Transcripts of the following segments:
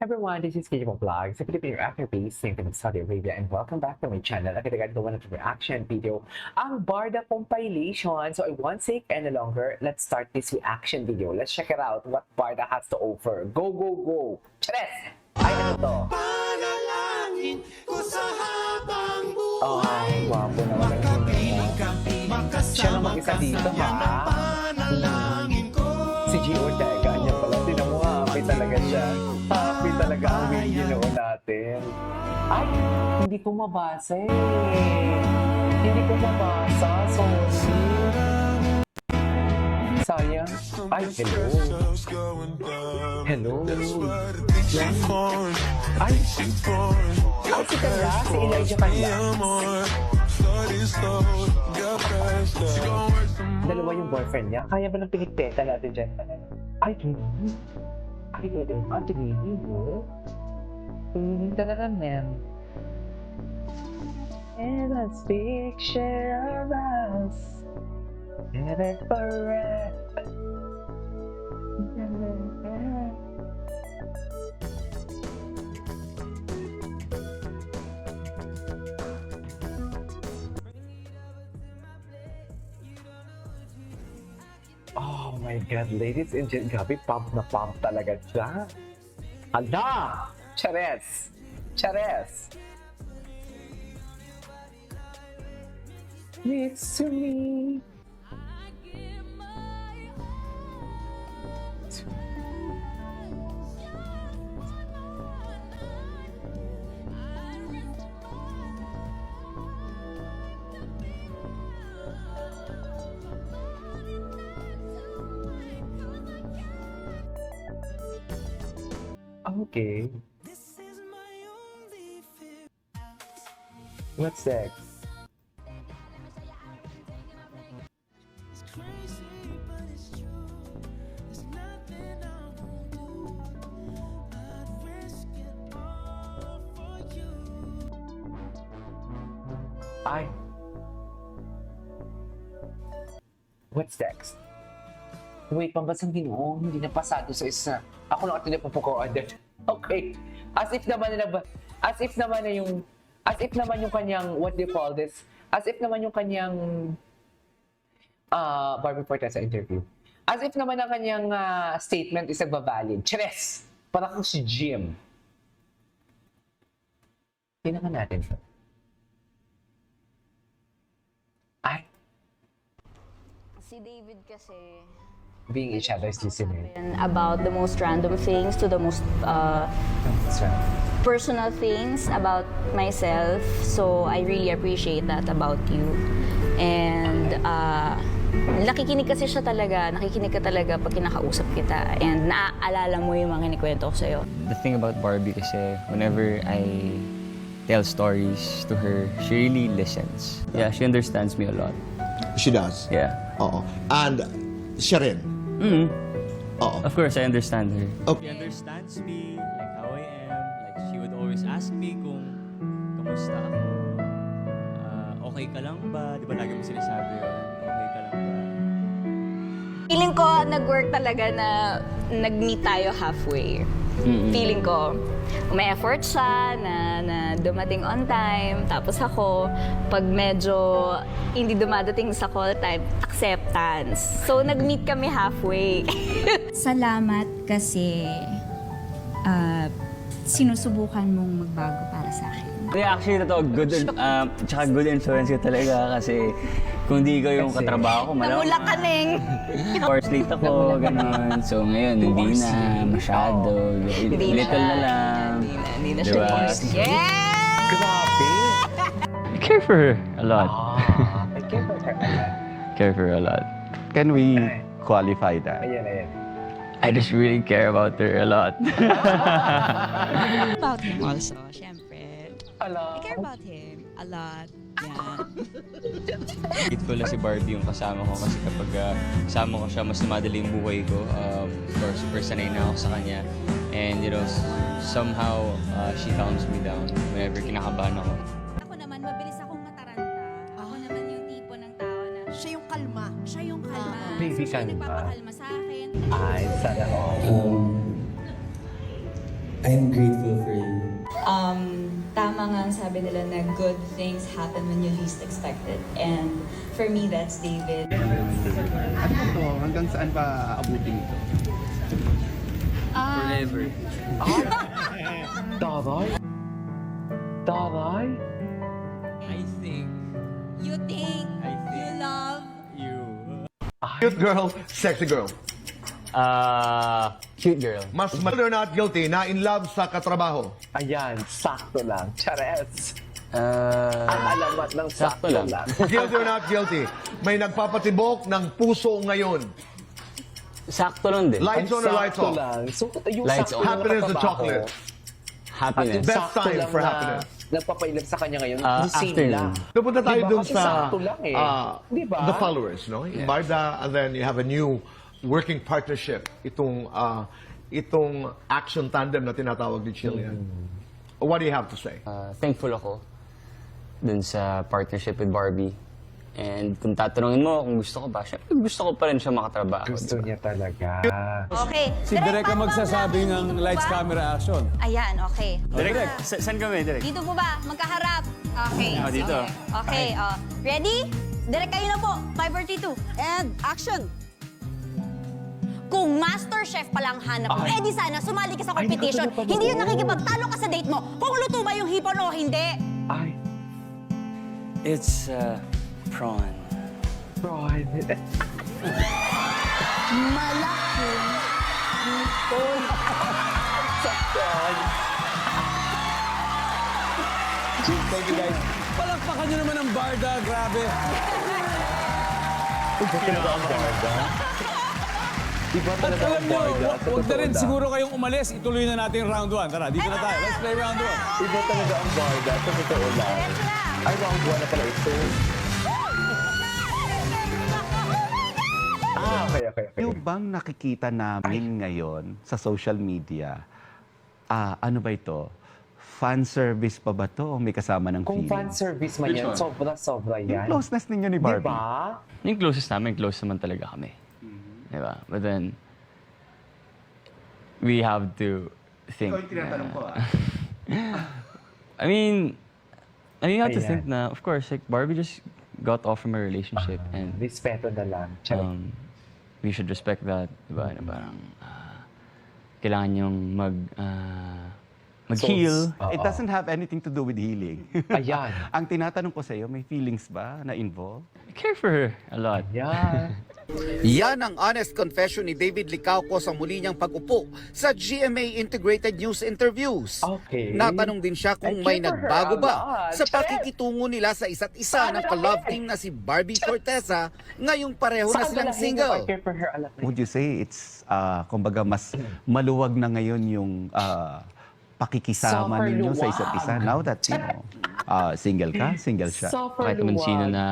Everyone, this is Kiko Vlog, sa Filipino actor based in Saudi Arabia, and welcome back to my channel. At agad gawa ng reaction video, ang Barda compilation. So I won't take any longer. Let's start this reaction video. Let's check it out what Barda has to offer. Go, go, go! Chares! Ay, ano to? Panalangin ko sa habang Oh, buhay. gwapo naman ang Makapiling kang Siya lang makasama mag-isa ka dito, sa yan ha? ang panalangin ko. Si G. Ortega, niya pala. Tinan mo, happy talaga siya. Happy talaga ang video natin. Ay, hindi ko mabasa eh. Hindi ko mabasa. Sorry. Sayang. Ay, hello. Hello. Yan. Ay, si Canla, si Elijah Canla. Dalawa yung boyfriend niya. Kaya ba nang pinigteta natin dyan? Ay, hindi. Ay, hindi. Ang tingin mo. Talaga, man. And let's picture of us. And it's forever. Oh my God, ladies and gentlemen, grabe, pump na pump talaga siya. Hala! Chares! Chares! Next to me. Okay. What's next? Ay. What's next? Wait, pambasang Ginoo, hindi na pasado sa isa. Ako lang at pinapupukuan din. Okay. As if naman yung kanyang, what do you call this? As if naman yung kanyang, Barbie Fortes sa interview. As if naman ang kanyang statement is nagbabalid. Cheres! Parang kung si Jim. Tingnan natin ito. Ay, Si David kasi being each other's listener. about the most random things to the most That's right. personal things about myself. So I really appreciate that about you. And nakikinig kasi siya talaga, nakikinig ka talaga pag kinakausap kita. And naaalala mo yung mga kinikwento ko sa'yo. The thing about Barbie kasi, whenever I tell stories to her, she really listens. Yeah, she understands me a lot. She does? Yeah. Oo. And siya rin? Oo. Of course, I understand her. Okay. She understands me, like how I am. Like, she would always ask me kung kamusta ako. Okay ka lang ba? Di ba lagi mo sinasabi yun? Okay ka lang ba? Feeling ko nag-work talaga na nag-meet tayo halfway. Feeling ko may effort siya na dumating on time. Tapos ako, pag medyo hindi dumadating sa call time, acceptance. So nag-meet kami halfway. Salamat kasi sinusubukan mong magbago para sa akin. Yeah, actually, totoo, tsaka good influence ka talaga kasi kung di ko yung katrabaho ko, Namula ka, Neng. Course late ako, gano'n. So ngayon, hindi na masyado. Little na lang. Hindi na Diba? siya forced. Yeah! Grabe! I care for her a lot. I can't remember. Care for her a lot. Can we qualify that? Ayan. I just really care about her a lot. About him also, syempre. Ala. I care about him a lot. Yeah. Grateful na si Barbie yung kasama ko kasi kapag kasama ko siya, mas lumadali yung buhay ko. Of course, super sanay na ako sa kanya. And you know, somehow she calms me down whenever kinakabahan ako. Ako naman, mabilis akong mataranta. Ako naman yung tipo ng tao na Siya yung kalma. siya yung kalma. Baby So, siya yung kalma. nagpapakalma sa akin. Ay, sana all. I'm grateful for you. Tama nga ang sabi nila na good things happen when you least expect it. And for me, that's David. Ano ba to? Hanggang saan ba aabutin ito? Forever. Taray? Taray? I think You think, you love, you. Cute girl, sexy girl. Cute girl. Mas or not guilty na in love sa katrabaho. Ayan, sakto lang. Chares! Ang alamat ng sakto sakto lang. lang. Guilty or not guilty. May nagpapatibok ng puso ngayon. Sakto lang din. Lights on or lights Sakto off? lang. So, yung Lights sakto on. lang Happiness and nakatrabaho, chocolate. Happiness. Best sakto time lang for na happiness. Nagpapailap sa kanya ngayon. Ah, the same afternoon. lang. Napunta tayo Diba? dun Kasi sa sakto lang eh. Diba? the followers, no? Barda, and then you have a new working partnership. Itong action tandem na tinatawag ni Chillian. What do you have to say? Thankful ako dun sa partnership with Barbie. And kung tatanungin mo kung gusto ko ba, syempre gusto ko pa rin siya makatrabaho. Gusto diba? niya talaga. Okay. Si Direk ang magsasabi ng lights, camera, action. Ayan, okay. Direk, saan kami, Direk? Dito po ba? Magkaharap. Okay. dito. Okay. Ready? Direk kayo na po. 5:42. And action! Kung master chef pa lang hanap mo, eh di sana sumali ka sa competition. nakatulog pa ba? Hindi yun nakikipagtalo ka sa date mo. Kung luto ba yung hipon o hindi. Ay, It's prawn. private. Malaking hipon. Saktan. Thank you guys. Palakpakan nyo naman ang Barda, grabe. Iba talaga ang barda. Iba At talaga alam ang nyo, barda. huwag na rin siguro kayong umalis. Ituloy na natin yung round 1. Tara, dito na tayo. Let's play round 1. Iba talaga ang barda. Sa totoo lang. Diretso lang. Ay, round 1 na pala ito. Okay. Yung bang nakikita namin ngayon sa social media, ano ba ito? Fan service pa ba to o may kasama ng Kung fan feelings? service man yan, sobra-sobra Yung yan. closeness ninyo ni Barbie. Diba? Yung closest namin, close naman talaga kami. Diba? But then, we have to think. I mean, you have to Ayan. think na, of course, like Barbie just got off from a relationship and Respeto na lang. Charot. we should respect that, diba? Na parang, kailangan yung mag-heal. Oo. It doesn't have anything to do with healing. Ayan. Ang tinatanong ko sa iyo, may feelings ba na involved? I care for her a lot. Yan. Yan ang honest confession ni David Licauco sa muli niyang pag-upo sa GMA Integrated News Interviews. Okay. Natanong din siya kung I may care for her nagbago a ba lot. sa pakikitungo nila sa isa't isa ng ka-love team na si Barbie Fortesa ngayong pareho na Saan silang ba single. I care for her a lot. Would you say it's, kumbaga, mas maluwag na ngayon yung pakikisama Super ninyo sa isa't luwag. isa? Now that, single ka, single siya. Super Kahit naman luwag. sino na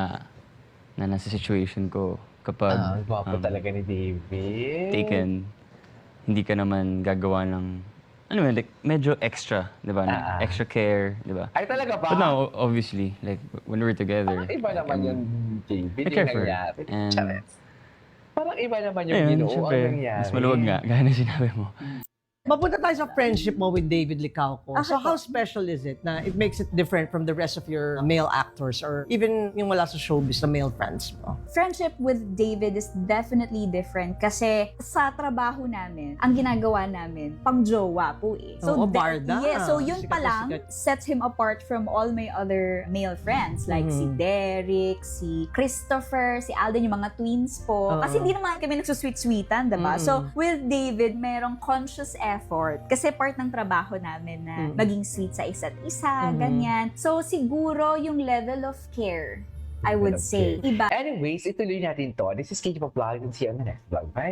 nasa situation ko kapag Ang gwapo talaga ni David. taken, hindi ka naman gagawa ng, ano mo, like, medyo extra, di ba? Extra care, di ba? Ay, talaga ba? But now, obviously, like, when we're together, Iba naman yung David, I care yung for her. nangyari. And- Chares. Parang iba naman yung ayun, ginoo ang syempre, nangyari. mas maluwag nga, gaya na sinabi mo. Mapunta tayo sa friendship mo with David Licauco. So how special is it na it makes it different from the rest of your male actors or even yung wala sa showbiz na male friends mo? Friendship with David is definitely different kasi sa trabaho namin, ang ginagawa namin, pang-jowa po eh. Oo, barda. Yeah, so yun Sikat pa na lang sikat. sets him apart from all my other male friends like si Derek, si Christopher, si Alden, yung mga twins po. Kasi hindi naman kami nagsusweet-sweetan, diba? So with David, merong conscious effort kasi part ng trabaho namin na maging sweet sa isa't isa, ganyan. So siguro yung level of care, I would say, iba. Anyways, ituloy natin to. This is Katie Vlog and see you on the next vlog. Bye!